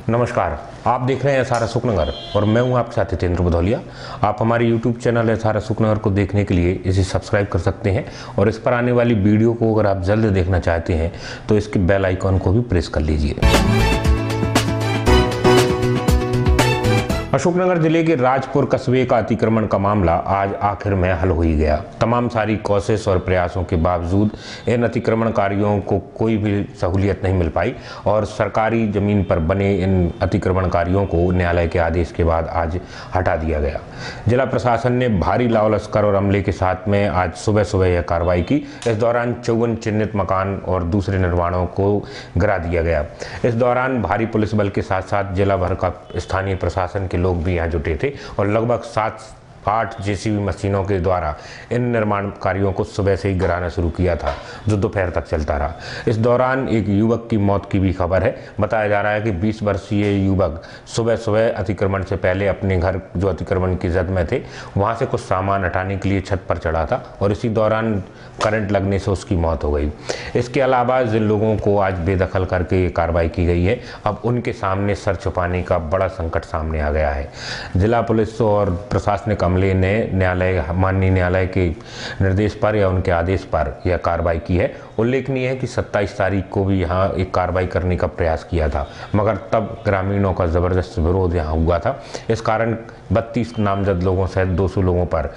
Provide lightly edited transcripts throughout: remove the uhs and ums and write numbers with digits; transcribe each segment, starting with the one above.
नमस्कार, आप देख रहे हैं एसआर अशोकनगर और मैं हूं आपके साथ हितेंद्र भदौलिया। आप हमारे YouTube चैनल एसआर अशोकनगर को देखने के लिए इसे सब्सक्राइब कर सकते हैं और इस पर आने वाली वीडियो को अगर आप जल्द देखना चाहते हैं तो इसके बेल आइकॉन को भी प्रेस कर लीजिए। अशोकनगर जिले के राजपुर कस्बे का अतिक्रमण का मामला आज आखिर में हल हो ही गया। तमाम सारी कोशिश और प्रयासों के बावजूद इन अतिक्रमणकारियों को कोई भी सहूलियत नहीं मिल पाई और सरकारी जमीन पर बने इन अतिक्रमणकारियों को न्यायालय के आदेश के बाद आज हटा दिया गया। जिला प्रशासन ने भारी लाव लश्कर और अमले के साथ में आज सुबह सुबह यह कार्रवाई की। इस दौरान 54 चिन्हित मकान और दूसरे निर्माणों को गिरा दिया गया। इस दौरान भारी पुलिस बल के साथ साथ जिला भर का स्थानीय प्रशासन के लोग भी यहाँ जुटे थे और लगभग 7-8 जेसीबी मशीनों के द्वारा इन निर्माण कार्यों को सुबह से ही गिराना शुरू किया था, जो दोपहर तक चलता रहा। इस दौरान एक युवक की मौत की भी खबर है। बताया जा रहा है कि 20 वर्षीय युवक सुबह सुबह अतिक्रमण से पहले अपने घर जो अतिक्रमण की जद में थे वहाँ से कुछ सामान हटाने के लिए छत पर चढ़ा था और इसी दौरान करंट लगने से उसकी मौत हो गई। इसके अलावा जिन लोगों को आज बेदखल करके ये कार्रवाई की गई है, अब उनके सामने सर छुपाने का बड़ा संकट सामने आ गया है। जिला पुलिस और प्रशासनिक अमले ने माननीय न्यायालय के निर्देश पर या उनके आदेश पर यह कार्रवाई की है। उल्लेखनीय है कि 27 तारीख को भी यहाँ एक कार्रवाई करने का प्रयास किया था, मगर तब ग्रामीणों का ज़बरदस्त विरोध यहाँ हुआ था। इस कारण 32 नामजद लोगों सहित 200 लोगों पर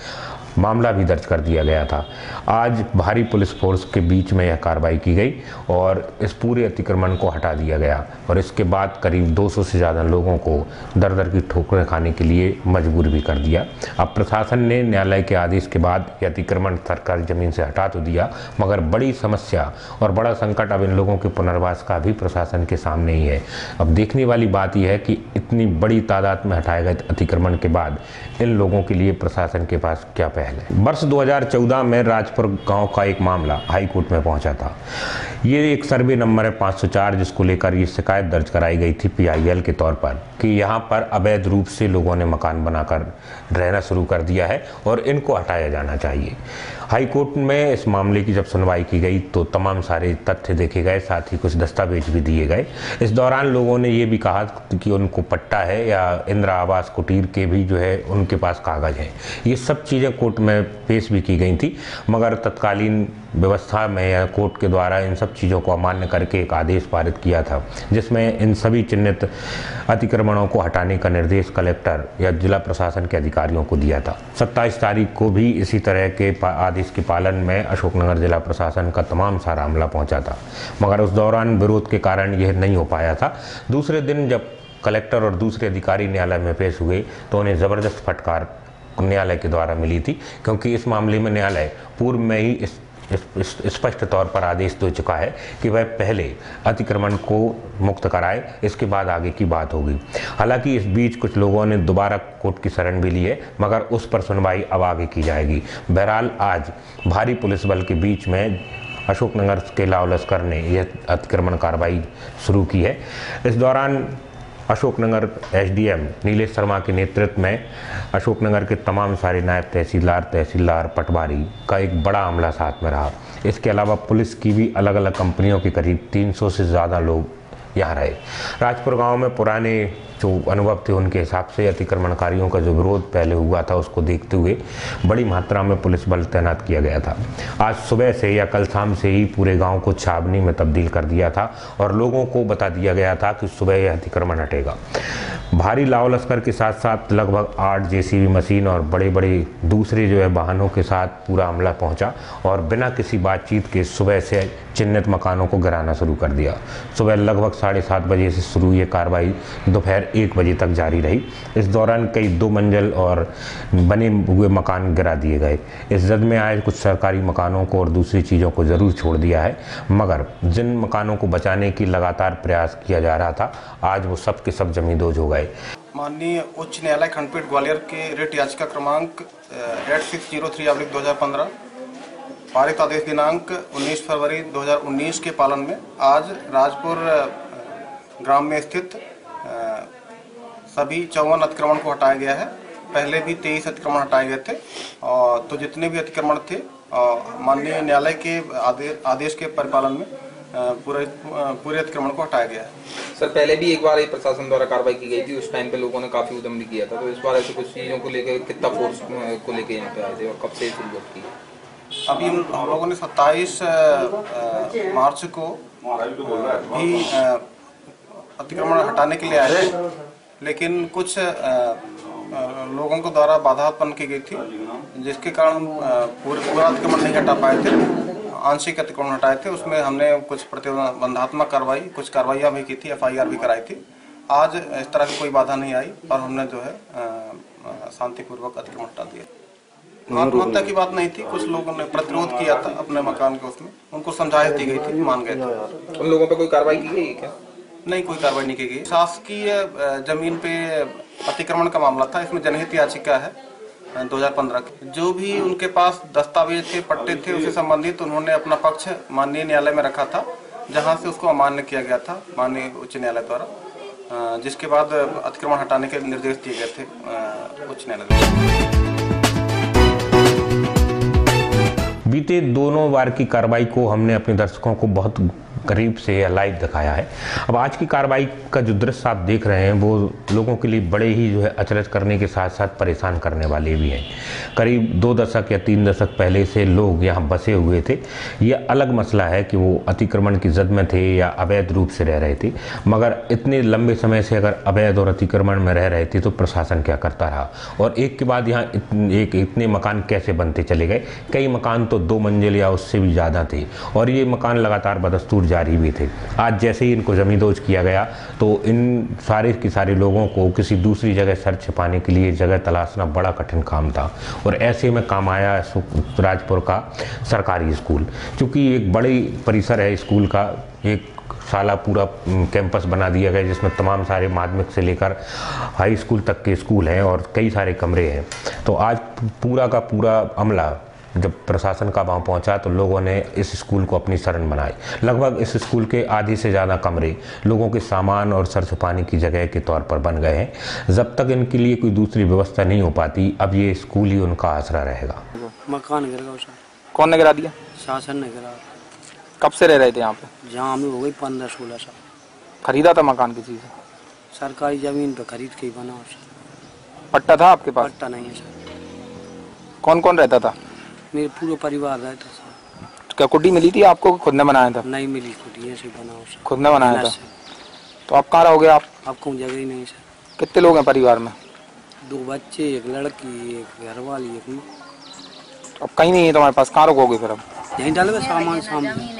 मामला भी दर्ज कर दिया गया था। आज भारी पुलिस फोर्स के बीच में यह कार्रवाई की गई और इस पूरे अतिक्रमण को हटा दिया गया और इसके बाद करीब 200 से ज़्यादा लोगों को दर दर की ठोकरें खाने के लिए मजबूर भी कर दिया। अब प्रशासन ने न्यायालय के आदेश के बाद यह अतिक्रमण सरकारी ज़मीन से हटा तो दिया, मगर बड़ी समस्या और बड़ा संकट अब इन लोगों के पुनर्वास का भी प्रशासन के सामने ही है। अब देखने वाली बात यह है कि इतनी बड़ी तादाद में हटाए गए अतिक्रमण के बाद इन लोगों के लिए प्रशासन के पास क्या पहल है। वर्ष 2014 में राजपुर गांव का एक मामला हाई कोर्ट में पहुंचा था। ये एक सर्वे नंबर है 504, जिसको लेकर ये शिकायत दर्ज कराई गई थी PIL के तौर पर कि यहाँ पर अवैध रूप से लोगों ने मकान बनाकर रहना शुरू कर दिया है और इनको हटाया जाना चाहिए। हाई कोर्ट में इस मामले की जब सुनवाई की गई तो तमाम सारे तथ्य देखे गए, साथ ही कुछ दस्तावेज भी दिए गए। इस दौरान लोगों ने ये भी कहा कि उनको पट्टा है या इंदिरा आवास कुटीर के भी जो है उनके पास कागज हैं। ये सब चीज़ें कोर्ट में पेश भी की गई थी, मगर तत्कालीन व्यवस्था में या कोर्ट के द्वारा इन सब चीज़ों को अमान्य करके एक आदेश पारित किया था, जिसमें इन सभी चिन्हित अतिक्रमणों को हटाने का निर्देश कलेक्टर या जिला प्रशासन के अधिकारियों को दिया था। 27 तारीख को भी इसी तरह के आदेश के पालन में अशोकनगर जिला प्रशासन का तमाम सारा अमला पहुंचा था, मगर उस दौरान विरोध के कारण यह नहीं हो पाया था। दूसरे दिन जब कलेक्टर और दूसरे अधिकारी न्यायालय में पेश हुए तो उन्हें ज़बरदस्त फटकार न्यायालय के द्वारा मिली थी, क्योंकि इस मामले में न्यायालय पूर्व में ही स्पष्ट तौर पर आदेश दे चुका है कि वह पहले अतिक्रमण को मुक्त कराए, इसके बाद आगे की बात होगी। हालांकि इस बीच कुछ लोगों ने दोबारा कोर्ट की शरण भी ली है, मगर उस पर सुनवाई अब आगे की जाएगी। बहरहाल आज भारी पुलिस बल के बीच में अशोकनगर के लाव लश्कर ने यह अतिक्रमण कार्रवाई शुरू की है। इस दौरान अशोकनगर SDM नीलेश शर्मा के नेतृत्व में अशोकनगर के तमाम सारे नायब तहसीलदार पटवारी का एक बड़ा अमला साथ में रहा। इसके अलावा पुलिस की भी अलग अलग कंपनियों के करीब 300 से ज़्यादा लोग यहाँ रहे। राजपुर गांव में पुराने जो अनुभव थे उनके हिसाब से अतिक्रमणकारियों का जो विरोध पहले हुआ था उसको देखते हुए बड़ी मात्रा में पुलिस बल तैनात किया गया था। आज सुबह से या कल शाम से ही पूरे गांव को छावनी में तब्दील कर दिया था और लोगों को बता दिया गया था कि सुबह यह अतिक्रमण हटेगा। भारी लाव लश्कर के साथ साथ लगभग 8 JCB मशीन और बड़े बड़े दूसरे जो है वाहनों के साथ पूरा अमला पहुंचा और बिना किसी बातचीत के सुबह से चिन्हित मकानों को गिराना शुरू कर दिया। सुबह लगभग 7:30 बजे से शुरू ये कार्रवाई दोपहर 1 बजे तक जारी रही। इस दौरान कई 2 मंजिल और बने हुए मकान गिरा दिए गए। इस जद में आए कुछ सरकारी मकानों को और दूसरी चीज़ों को ज़रूर छोड़ दिया है, मगर जिन मकानों को बचाने की लगातार प्रयास किया जा रहा था, आज वो सब के सब जमींदोज हो गए। माननीय उच्च न्यायालय खंडपीठ ग्वालियर के रिट याचिका क्रमांक 8603/2015 पारित आदेश दिनांक 19 फरवरी 2019 के पालन में आज राजपुर ग्राम में स्थित सभी 54 अतिक्रमण को हटाया गया है। पहले भी 23 अतिक्रमण हटाए गए थे और तो जितने भी अतिक्रमण थे माननीय न्यायालय के आदेश के परिपालन में पूरे अतिक्रमण को हटाया गया है। सर पहले भी एक बार ये प्रशासन द्वारा कार्रवाई की गई थी, उस टाइम पे लोगों ने काफी उद्यम भी किया था, तो इस बार ऐसे कुछ चीजों को लेकर कितना फोर्स को लेकर यहाँ पे आए थे और कब से शुरुआत की? अभी हम लोगों ने 27 मार्च को भी अतिक्रमण हटाने के लिए आए थे, लेकिन कुछ लोगों को द्वारा बाधा उत्पन्न की गई थी, जिसके कारण हम पूरा अतिक्रमण नहीं हटा पाए थे, आंशिक अतिक्रमण हटाए थे। उसमें हमने कुछ प्रतिबंधात्मक कार्रवाई, कुछ कार्रवाइयाँ भी की थी, FIR भी कराई थी। आज इस तरह की कोई बाधा नहीं आई और हमने जो है शांतिपूर्वक अतिक्रमण हटा दिया। आत्महत्या की बात नहीं थी, कुछ लोगों ने प्रतिरोध किया था अपने मकान के, उसमें उनको समझाइश दी गई थी, मान गए थे। उन लोगों पे कोई कार्रवाई की गई क्या? नहीं, कोई कार्रवाई नहीं की गई। शासकीय जमीन पे अतिक्रमण का मामला था, इसमें जनहित याचिका है 2015 की। जो भी उनके पास दस्तावेज थे, पट्टे थे, उससे संबंधित उन्होंने अपना पक्ष माननीय न्यायालय में रखा था, जहां से उसको अमान्य किया गया था माननीय उच्च न्यायालय द्वारा, जिसके बाद अतिक्रमण हटाने के निर्देश दिए गए थे उच्च न्यायालय द्वारा। बीते दोनों बार की कार्रवाई को हमने अपने दर्शकों को बहुत करीब से लाइव दिखाया है। अब आज की कार्रवाई का जो दृश्य आप देख रहे हैं वो लोगों के लिए बड़े ही जो है अचरज करने के साथ साथ परेशान करने वाले भी हैं। करीब 2 दशक या 3 दशक पहले से लोग यहाँ बसे हुए थे। यह अलग मसला है कि वो अतिक्रमण की जद में थे या अवैध रूप से रह रहे थे, मगर इतने लंबे समय से अगर अवैध और अतिक्रमण में रह रहे थे तो प्रशासन क्या करता रहा, और एक के बाद यहाँ इतने मकान कैसे बनते चले गए। कई मकान तो 2 मंजिल या उससे भी ज़्यादा थे और ये मकान लगातार बदस्तूर जारी भी थे। आज जैसे ही इनको जमींदोज किया गया तो इन सारे के सारे लोगों को किसी दूसरी जगह सर छिपाने के लिए जगह तलाशना बड़ा कठिन काम था, और ऐसे में काम आया राजपुर का सरकारी स्कूल। चूँकि एक बड़ी परिसर है स्कूल का, एक साला पूरा कैंपस बना दिया गया जिसमें तमाम सारे माध्यमिक से लेकर हाई स्कूल तक के स्कूल हैं और कई सारे कमरे हैं। तो आज पूरा का पूरा अमला जब प्रशासन का वहाँ पहुँचा तो लोगों ने इस स्कूल को अपनी शरण बनाई। लगभग इस स्कूल के आधी से ज़्यादा कमरे लोगों के सामान और सर छुपाने की जगह के तौर पर बन गए हैं। जब तक इनके लिए कोई दूसरी व्यवस्था नहीं हो पाती, अब ये स्कूल ही उनका आसरा रहेगा। मकान गिर गया सर। कौन ने गिरा दिया? शासन ने गिरा। कब से रह रहे थे यहाँ पे? जहाँ हमें हो गई 15-16 साल। खरीदा था मकान किसी से? सरकारी जमीन पे खरीद के ही बना सर। पट्टा था आपके पास? पट्टा नहीं है सर। कौन कौन रहता था? मेरे पूरे परिवार रहता सर। क्या कुटी मिली थी आपको, खुद ने बनाया था? नहीं मिली कुटी, ऐसे बना सर। खुद ने बनाया था? तो आप कहाँ रहोगे आप? आपको जगह ही नहीं सर। कितने लोग हैं परिवार में? 2 बच्चे, 1 लड़की, 1 घरवाली, 1 माँ। अब कहीं नहीं है तुम्हारे पास, कहाँ रुकोगे फिर? अब यहीं डालोगे सामान सामने।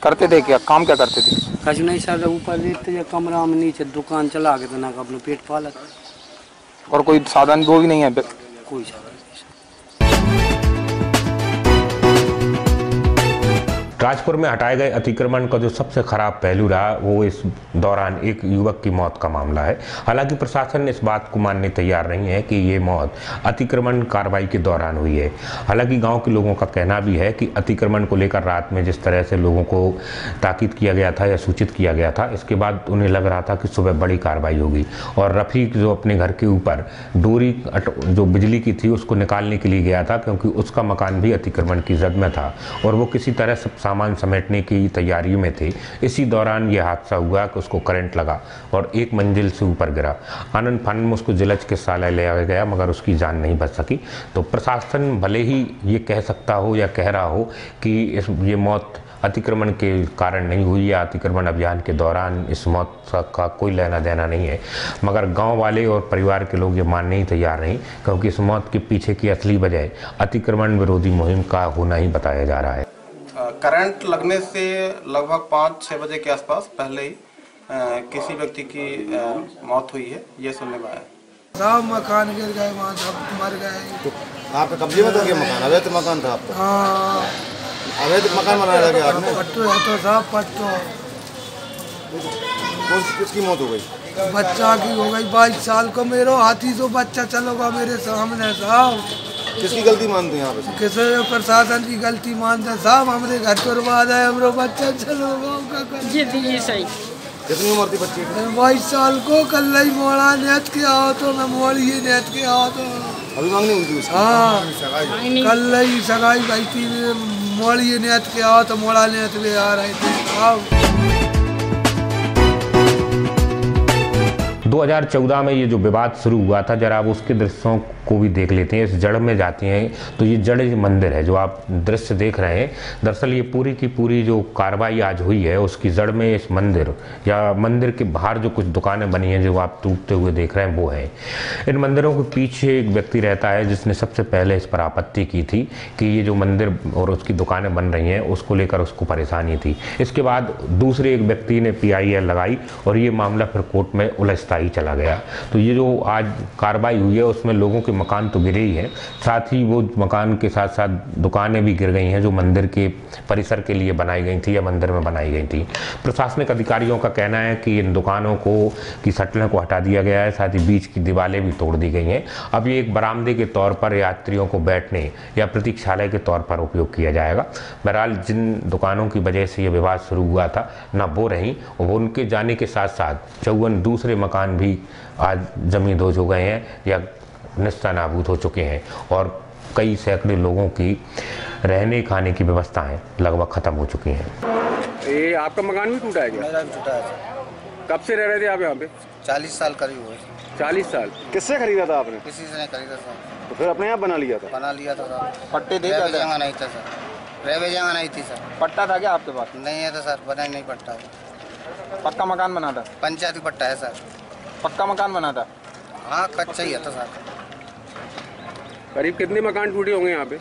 करते थे क्या काम, क्या करते थे? कुछ नहीं सर, ऊपर लेते कमरा में, नीचे दुकान चला के तो ना अपना पेट पालत। और कोई साधन वो भी नहीं है? कोई साधन। राजपुर में हटाए गए अतिक्रमण का जो सबसे खराब पहलू रहा वो इस दौरान एक युवक की मौत का मामला है। हालांकि प्रशासन ने इस बात को मानने तैयार नहीं है कि ये मौत अतिक्रमण कार्रवाई के दौरान हुई है। हालांकि गांव के लोगों का कहना भी है कि अतिक्रमण को लेकर रात में जिस तरह से लोगों को ताकीद किया गया था या सूचित किया गया था, इसके बाद उन्हें लग रहा था कि सुबह बड़ी कार्रवाई होगी और रफ़ीक जो अपने घर के ऊपर डोरी जो बिजली की थी उसको निकालने के लिए गया था, क्योंकि उसका मकान भी अतिक्रमण की जद में था और वो किसी तरह से सामान समेटने की तैयारी में थे। इसी दौरान यह हादसा हुआ कि उसको करंट लगा और 1 मंजिल से ऊपर गिरा। आनंद फानन में उसको जिला चिकित्सालय ले आया गया, मगर उसकी जान नहीं बच सकी। तो प्रशासन भले ही ये कह सकता हो या कह रहा हो कि ये मौत अतिक्रमण के कारण नहीं हुई या अतिक्रमण अभियान के दौरान इस मौत का कोई लेना देना नहीं है, मगर गांव वाले और परिवार के लोग ये मानने ही तैयार नहीं, क्योंकि इस मौत के पीछे की असली वजह अतिक्रमण विरोधी मुहिम का होना ही बताया जा रहा है। करंट लगने से लगभग 5-6 बजे के आसपास पहले ही किसी व्यक्ति की मौत हुई है, ये सुनने में आया। सब मकान गिर गए, वहाँ सब मर गए। तो आपके कब्जे में तो क्या मकान? अवैध मकान था आपका? हाँ, अवैध मकान बनाया गया आपने? पट्टो है तो सब पट्टो। किसकी मौत हो गई? बच्चा की हो गई 22 साल को। मेरे हाथी से बच्चा चलोगा मेरे सामने साहब। किसकी गलती मानते हैं आप? किसी प्रशासन की गलती मानते साहब। हमारे घर बर्बाद है, हमारे बच्चा चलोगा। ये सही। कितनी उम्र थी बच्चे की? 22 साल को। कल ही मोड़ा नेत के आओ तो मैं मोड़ी नेत के आओ तो अभी मांगनी हुई थी? हाँ, कल ही सगाई भाई थी। मोड़ी नेत के आओ तो मोड़ा नेत में आ रहे थे। 2014 में ये जो विवाद शुरू हुआ था, जरा आप उसके दृश्यों को भी देख लेते हैं। इस जड़ में जाते हैं तो ये जड़ मंदिर है जो आप दृश्य देख रहे हैं। दरअसल ये पूरी की पूरी जो कार्रवाई आज हुई है उसकी जड़ में इस मंदिर या मंदिर के बाहर जो कुछ दुकानें बनी हैं जो आप टूटते हुए देख रहे हैं वो है। इन मंदिरों के पीछे एक व्यक्ति रहता है जिसने सबसे पहले इस पर आपत्ति की थी कि ये जो मंदिर और उसकी दुकानें बन रही हैं उसको लेकर उसको परेशानी थी। इसके बाद दूसरे एक व्यक्ति ने PIL लगाई और ये मामला फिर कोर्ट में उलझता ही चला गया। तो ये जो आज कार्रवाई हुई है उसमें लोगों के मकान तो गिरे ही हैं, साथ ही वो मकान के साथ साथ दुकानें भी गिर गई हैं जो मंदिर के परिसर के लिए बनाई गई थी या मंदिर में बनाई गई थी। प्रशासनिक अधिकारियों का कहना है कि इन दुकानों को की शटलें को हटा दिया गया है, साथ ही बीच की दीवारें भी तोड़ दी गई हैं। अब ये एक बरामदे के तौर पर यात्रियों को बैठने या प्रतीक्षालय के तौर पर उपयोग किया जाएगा। बहरहाल जिन दुकानों की वजह से ये विवाद शुरू हुआ था ना वो रहीं, वो उनके जाने के साथ साथ 54 दूसरे मकान भी आज जमींदोज हो गए हैं या निस्तानाबूद हो चुके हैं और कई सैकड़े लोगों की रहने खाने की व्यवस्थाएं लगभग खत्म हो चुकी हैं। ये आपका मकान भी टूटा है क्या? मेरा भी टूटा है सर। कब से रह रहे थे आप यहाँ पे? 40 साल करीब हुए। 40 साल। किससे खरीदा था आपने? किसी से नहीं खरीदा सर। तो फिर अपने यहाँ बना लिया था? बना लिया था सर। पट्टे दे रहने जगह नहीं था सर। रहने जगह नहीं थी सर। पट्टा था क्या आपके पास? नहीं है तो सर, बना ही नहीं पट्टा। पक्का मकान बना था? पंचायती पट्टा है सर। पक्का मकान बना था? हाँ, कच्चा ही है तो सर। करीब कितने मकान टूटे होंगे यहाँ पे?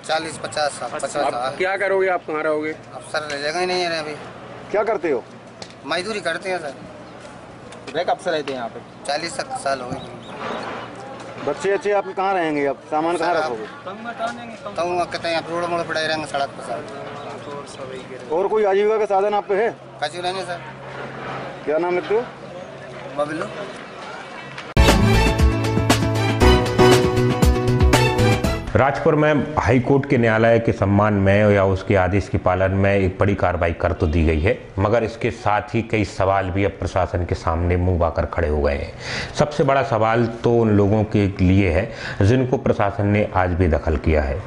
40-50 साल। 50 आप साल। क्या करोगे? आप कहाँ रहोगे? अब सर जगह ही नहीं है अभी। क्या करते हो? मजदूरी करते हैं सर। वे कब से रहते हैं यहाँ पे? 40 साल हो गए। बच्चे अच्छे आपके कहाँ रहेंगे? आप सामान कहाँ सर, रखोगे? तो कहते हैं रोड मोड़ पड़े रहेंगे सड़क पर सर। और कोई आजीविका का साधन आप पे है? कचू नहीं सर। क्या नाम लिखते हो? बबलू। राजपुर में हाई कोर्ट के न्यायालय के सम्मान में या उसके आदेश के पालन में एक बड़ी कार्रवाई कर तो दी गई है, मगर इसके साथ ही कई सवाल भी अब प्रशासन के सामने मुंह बाकर खड़े हो गए हैं। सबसे बड़ा सवाल तो उन लोगों के लिए है जिनको प्रशासन ने आज बेदखल किया है।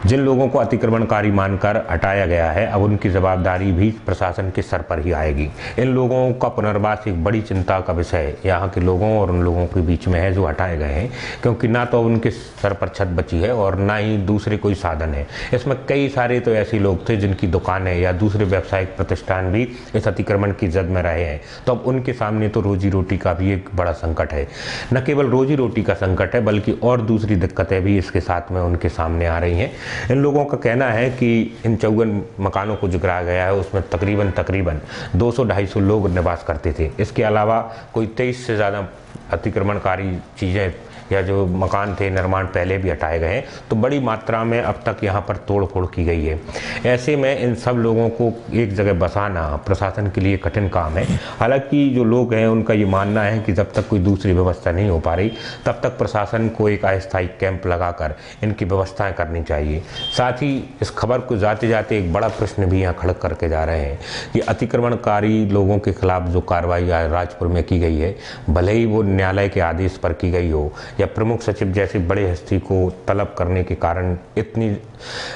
जिन लोगों को अतिक्रमणकारी मानकर हटाया गया है अब उनकी जवाबदारी भी प्रशासन के सर पर ही आएगी। इन लोगों का पुनर्वास एक बड़ी चिंता का विषय यहाँ के लोगों और उन लोगों के बीच में है जो हटाए गए हैं, क्योंकि ना तो उनके सर पर छत बची है और ना ही दूसरे कोई साधन है। इसमें कई सारे तो ऐसे लोग थे जिनकी दुकानें या दूसरे व्यावसायिक प्रतिष्ठान भी इस अतिक्रमण की जद में रहे हैं, तो अब उनके सामने तो रोजी रोटी का भी एक बड़ा संकट है। न केवल रोजी रोटी का संकट है बल्कि और दूसरी दिक्कतें भी इसके साथ में उनके सामने आ रही हैं। इन लोगों का कहना है कि इन 54 मकानों को जो गिराया गया है उसमें तकरीबन 200-250 लोग निवास करते थे। इसके अलावा कोई 23 से ज़्यादा अतिक्रमणकारी चीज़ें या जो मकान थे निर्माण पहले भी हटाए गए हैं, तो बड़ी मात्रा में अब तक यहाँ पर तोड़ फोड़ की गई है। ऐसे में इन सब लोगों को एक जगह बसाना प्रशासन के लिए कठिन काम है। हालांकि जो लोग हैं उनका ये मानना है कि जब तक कोई दूसरी व्यवस्था नहीं हो पा रही तब तक प्रशासन को एक अस्थायी कैंप लगाकर इनकी व्यवस्थाएं करनी चाहिए। साथ ही इस खबर को जाते जाते एक बड़ा प्रश्न भी यहाँ खड़ा करके जा रहे हैं कि अतिक्रमणकारी लोगों के खिलाफ जो कार्रवाई राजपुर में की गई है, भले ही वो न्यायालय के आदेश पर की गई हो या प्रमुख सचिव जैसी बड़ी हस्ती को तलब करने के कारण इतनी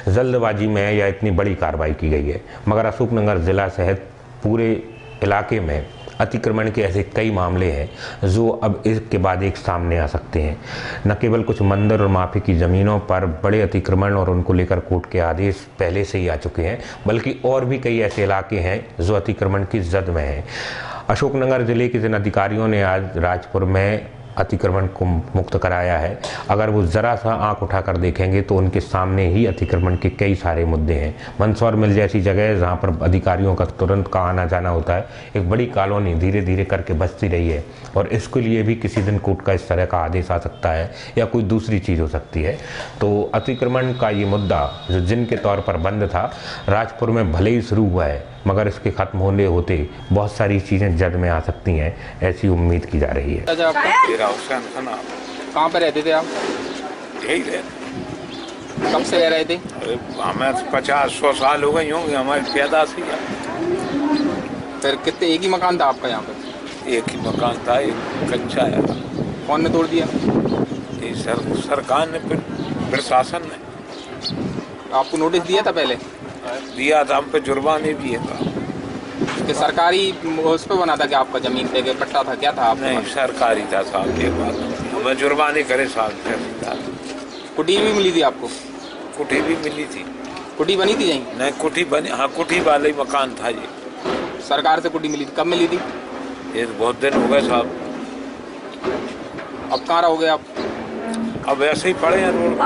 जल्दबाजी में या इतनी बड़ी कार्रवाई की गई है, मगर अशोकनगर जिला सहित पूरे इलाके में अतिक्रमण के ऐसे कई मामले हैं जो अब एक के बाद एक सामने आ सकते हैं। न केवल कुछ मंदिर और माफी की ज़मीनों पर बड़े अतिक्रमण और उनको लेकर कोर्ट के आदेश पहले से ही आ चुके हैं, बल्कि और भी कई ऐसे इलाके हैं जो अतिक्रमण की जद में हैं। अशोकनगर जिले के जिन अधिकारियों ने आज राजपुर में अतिक्रमण को मुक्त कराया है, अगर वो ज़रा सा आंख उठाकर देखेंगे तो उनके सामने ही अतिक्रमण के कई सारे मुद्दे हैं। मंदसौर मिल जैसी जगह जहाँ पर अधिकारियों का तुरंत का आना जाना होता है, एक बड़ी कॉलोनी धीरे धीरे करके बसती रही है और इसके लिए भी किसी दिन कोर्ट का इस तरह का आदेश आ सकता है या कोई दूसरी चीज़ हो सकती है। तो अतिक्रमण का ये मुद्दा जो जिनके तौर पर बंद था राजपुर में भले ही शुरू हुआ है, मगर इसके खत्म होने होते बहुत सारी चीज़ें जद में आ सकती हैं, ऐसी उम्मीद की जा रही है। कहाँ पे रहते थे आप? यही रहते। कब से रह रहे थे? हमें 50-100 साल हो गई होंगे हमारी पैदाशी। फिर कितने, एक ही मकान था आपका यहाँ पे? एक ही मकान था, एक कच्चा है। कौन ने तोड़ दिया? ये सरकार ने, प्रशासन ने। आपको नोटिस दिया था पहले? दिया था, हम पे जुर्माने दिए था। कि सरकारी उस पे बना था कि आपका जमीन पे पट्टा था, क्या था आपका? नहीं सरकारी था साहब, ये बात हमें जुर्माने करे साहब। कुटी भी मिली थी आपको? कुटी भी मिली थी। कुटी बनी थी यहीं? नहीं कुटी बनी, हाँ कुटी वाला ही मकान था ये। सरकार से कुटी मिली थी, कब मिली थी? ये बहुत दिन हो गए साहब। अब कहाँ रहोगे आप? अब ऐसे ही पड़े हैं रोड पे।